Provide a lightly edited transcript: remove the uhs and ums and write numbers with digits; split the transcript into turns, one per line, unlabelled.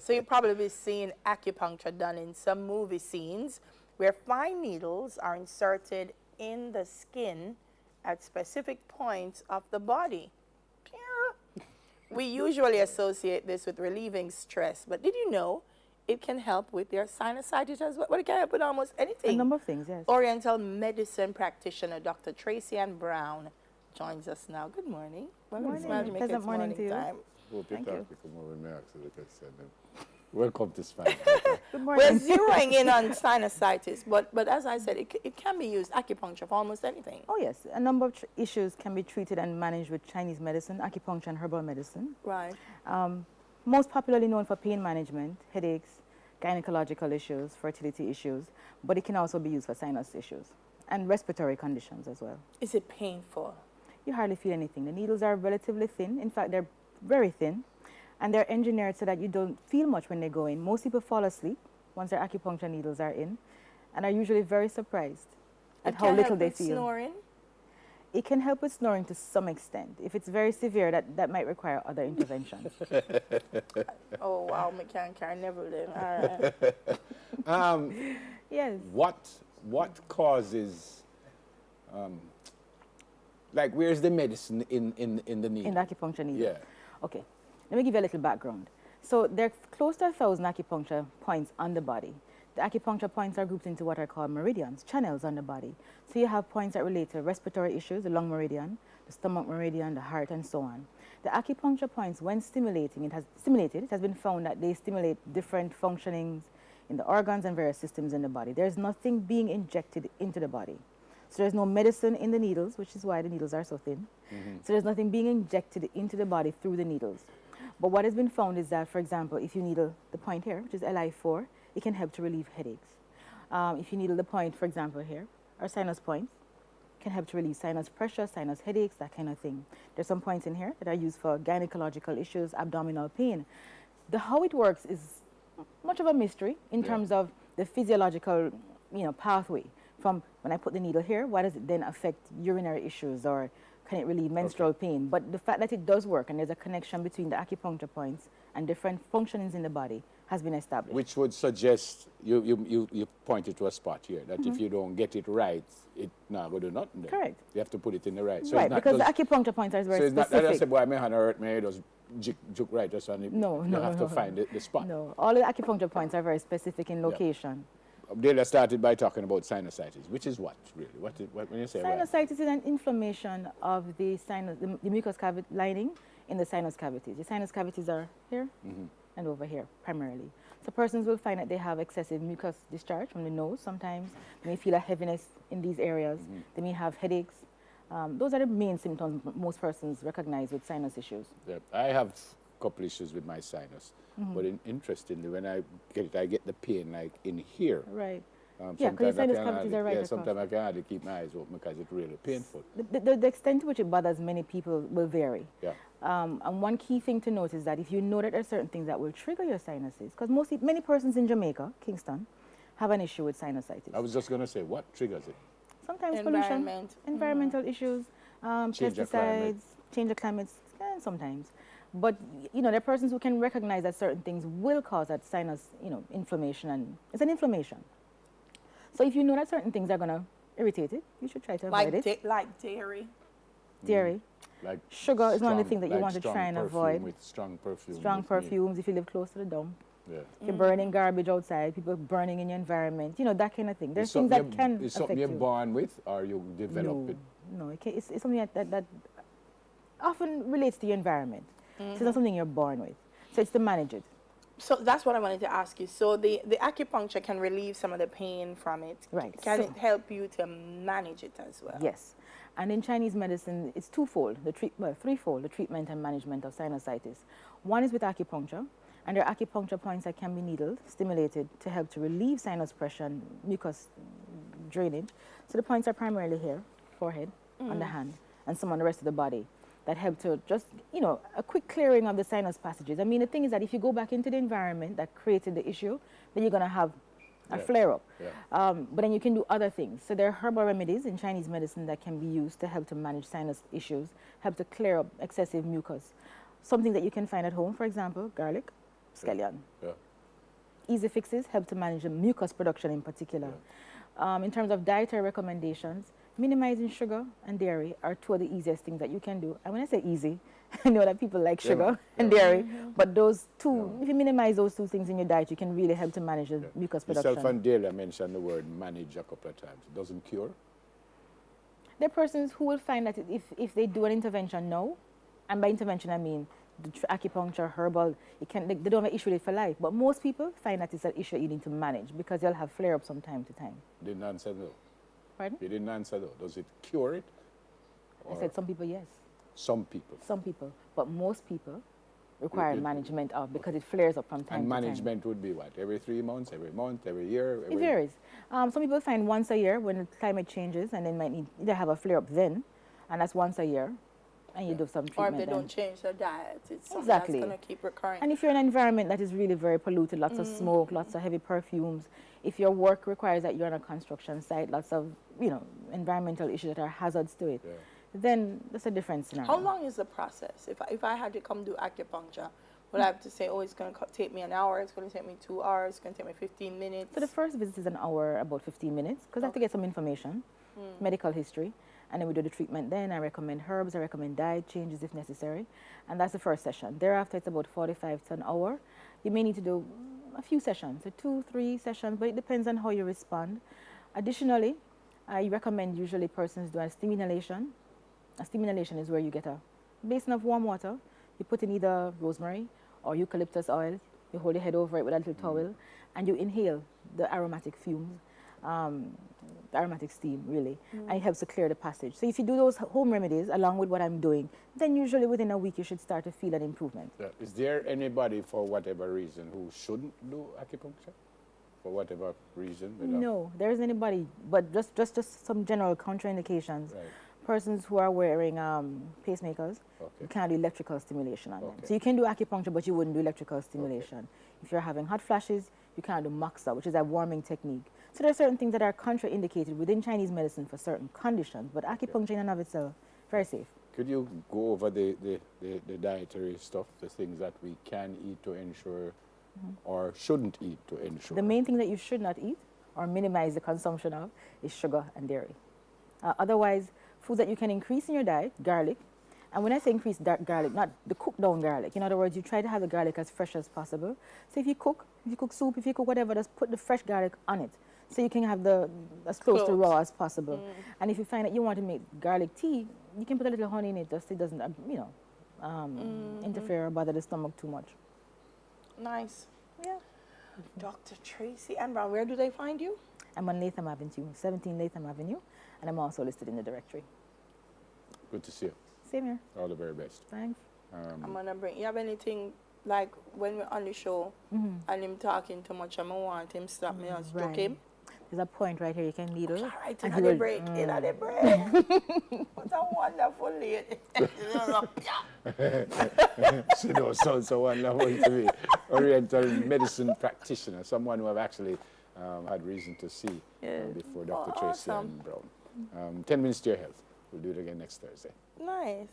So you'll probably be seeing acupuncture done in some movie scenes where fine needles are inserted in the skin at specific points of the body. We usually associate this with relieving stress, but did you know it can help with your sinusitis as well? Well, it can help with almost anything.
A number of things, yes.
Oriental medicine practitioner Dr. Tracy Ann Brown joins us now. Good morning.
Welcome to Smile Jamaica. Pleasant morning to you.
Time.
Thank you. Welcome to Smile.
Good morning.
We're zeroing in on sinusitis, but as I said, it can be used acupuncture for almost anything.
Oh, yes. A number of issues can be treated and managed with Chinese medicine, acupuncture, and herbal medicine.
Right.
Most popularly known for pain management, headaches, gynecological issues, fertility issues, but it can also be used for sinus issues and respiratory conditions as well.
Is it painful?
You hardly feel anything. The needles are relatively thin. In fact, they're very thin, and they're engineered so that you don't feel much when they go in. Most people fall asleep once their acupuncture needles are in and are usually very surprised at how little they feel.
Snoring?
It can help with snoring to some extent. If it's very severe, that might require other interventions.
Oh, wow, I never did. All right.
Yes.
What causes, like, where's the medicine in the needle?
In the acupuncture needle?
Yeah.
Okay. Let me give you a little background. So there are close to 1,000 acupuncture points on the body. The acupuncture points are grouped into what are called meridians, channels on the body. So you have points that relate to respiratory issues, the lung meridian, the stomach meridian, the heart, and so on. The acupuncture points, when stimulated, it has been found that they stimulate different functionings in the organs and various systems in the body. There's nothing being injected into the body. So there's no medicine in the needles, which is why the needles are so thin. So there's nothing being injected into the body through the needles. But what has been found is that, for example, if you needle the point here, which is Li4, it can help to relieve headaches. If you needle the point, for example, here, or sinus points, can help to relieve sinus pressure, sinus headaches, that kind of thing. There's some points in here that are used for gynecological issues, abdominal pain. How it works is much of a mystery in terms of the physiological, pathway. From when I put the needle here, why does it then affect urinary issues, or can it relieve menstrual pain? But the fact that it does work and there's a connection between the acupuncture points and different functionings in the body has been established.
Which would suggest, you pointed to a spot here, that if you don't get it right, it's not going to do nothing there.
Correct.
You have to put it in the right. So
right, because the acupuncture points are very specific.
So it's not that I say, boy, my hand hurt me, it was juke right, just on it.
No,
you have to find the spot.
No, all the acupuncture points are very specific in location.
Dale started by talking about sinusitis, which is what, really? What when you say
sinusitis is an inflammation of the sinus, the mucous cavity lining in the sinus cavities. The sinus cavities are here and over here, primarily. So persons will find that they have excessive mucus discharge from the nose. Sometimes they may feel a heaviness in these areas. They may have headaches. Those are the main symptoms most persons recognize with sinus issues.
Yeah, I have a couple issues with my sinus. But interestingly, when I get the pain like in here.
Right. Yeah, because sinus cavities are right
across. Sometimes I can hardly keep my eyes open because it's really painful.
The extent to which it bothers many people will vary.
Yeah.
And one key thing to note is that if you know that there are certain things that will trigger your sinuses, because many persons in Jamaica, Kingston, have an issue with sinusitis.
I was just going to say, what triggers it?
Sometimes pollution, environmental issues, pesticides, change of climates, and sometimes. But, there are persons who can recognize that certain things will cause that sinus, inflammation, and it's an inflammation. So if you know that certain things are going to irritate it, you should try to avoid it.
Like dairy?
Dairy.
Like
sugar is one of the things that you want to try and avoid.
With strong perfume.
Strong perfumes if you live close to the dump.
Yeah.
If you're burning garbage outside, people burning in your environment, that kind of thing. There's things that can affect you.
Is something you're born with, or you develop it?
No, it's something that often relates to your environment. So it's not something you're born with. So it's to manage it.
So that's what I wanted to ask you. So the acupuncture can relieve some of the pain from it.
Right.
Can it help you to manage it as well?
Yes. And in Chinese medicine, it's threefold, the treatment and management of sinusitis. One is with acupuncture, and there are acupuncture points that can be needled, stimulated to help to relieve sinus pressure and mucus drainage. So the points are primarily here, forehead, on the hand, and some on the rest of the body, that help to just, a quick clearing of the sinus passages. I mean, the thing is that if you go back into the environment that created the issue, then you're going to have a flare-up. Yeah. But then you can do other things. So there are herbal remedies in Chinese medicine that can be used to help to manage sinus issues, help to clear up excessive mucus. something that you can find at home, for example, garlic, scallion.
Yeah.
Easy fixes help to manage the mucus production in particular. In terms of dietary recommendations, minimizing sugar and dairy are two of the easiest things that you can do. And when I say easy, I know that people like sugar and dairy, but those two, if you minimize those two things in your diet, you can really help to manage the mucus production.
Yourself and Dale mentioned the word manage a couple of times. It doesn't cure?
There are persons who will find that if they do an intervention now, and by intervention I mean the acupuncture, herbal, they don't have an issue with it for life. But most people find that it's an issue you need to manage because they'll have flare-ups from time to time.
Didn't answer though.
Pardon?
You didn't answer though. Does it cure it?
I said some people, yes.
Some people.
Some people. But most people require management of because it flares up from time to time.
And management would be what? Every 3 months, every month, every year?
It varies. Some people find once a year when the climate changes and they might need either have a flare-up then, and that's once a year, and you do some treatment.
Or if they don't change their diet, it's something
Exactly.
that's going to keep recurring.
And if you're in an environment that is really very polluted, lots of smoke, lots of heavy perfumes, if your work requires that you're on a construction site, lots of, environmental issues that are hazards to it, then that's a different scenario.
How long is the process? If I had to come do acupuncture, would I have to say, oh, it's going to take me an hour, it's going to take me 2 hours, it's going to take me 15 minutes?
So the first visit is an hour, about 15 minutes, because I have to get some information, medical history, and then we do the treatment then. I recommend herbs, I recommend diet changes if necessary, and that's the first session. Thereafter, it's about 45 to an hour. You may need to do a few sessions, so 2, 3 sessions, but it depends on how you respond. Additionally, I recommend usually persons do a stimulation. A stimulation is where you get a basin of warm water, you put in either rosemary or eucalyptus oil, you hold your head over it with a little towel, and you inhale the aromatic fumes, the aromatic steam, really, and it helps to clear the passage. So if you do those home remedies along with what I'm doing, then usually within a week you should start to feel an improvement.
Yeah. Is there anybody, for whatever reason, who shouldn't do acupuncture? For whatever reason?
No, there isn't anybody, but just some general contraindications.
Right.
Persons who are wearing pacemakers, you can't do electrical stimulation on them. So you can do acupuncture, but you wouldn't do electrical stimulation. If you're having hot flashes, you can't do moxa, which is a warming technique. So there are certain things that are contraindicated within Chinese medicine for certain conditions, but acupuncture in and of itself, very safe.
Could you go over the dietary stuff, the things that we can eat to ensure or shouldn't eat to ensure?
The main thing that you should not eat or minimize the consumption of is sugar and dairy. Otherwise, foods that you can increase in your diet, garlic. And when I say increase garlic, not the cooked down garlic. In other words, you try to have the garlic as fresh as possible. So if you cook soup, if you cook whatever, just put the fresh garlic on it. So you can have as close to raw as possible. And if you find that you want to make garlic tea, you can put a little honey in it just so it doesn't, interfere or bother the stomach too much.
Nice.
Yeah.
Dr. Tracy Ann Brown, where do they find you?
I'm on Latham Avenue, 17 Latham Avenue, and I'm also listed in the directory.
Good to see you.
Same here.
All the very best.
Thanks.
I'm going to bring, you have anything, like when we're on the show and him talking too much, I'm going to want him stop me and stroke him?
There's a point right here you can needle.
All right, in the break, in the break. What a wonderful lady.
She knows sounds so wonderful to me. Oriental medicine practitioner, someone who I've actually had reason to see before Dr. Tracy Ann Brown. 10 minutes to your health. We'll do it again next Thursday.
Nice.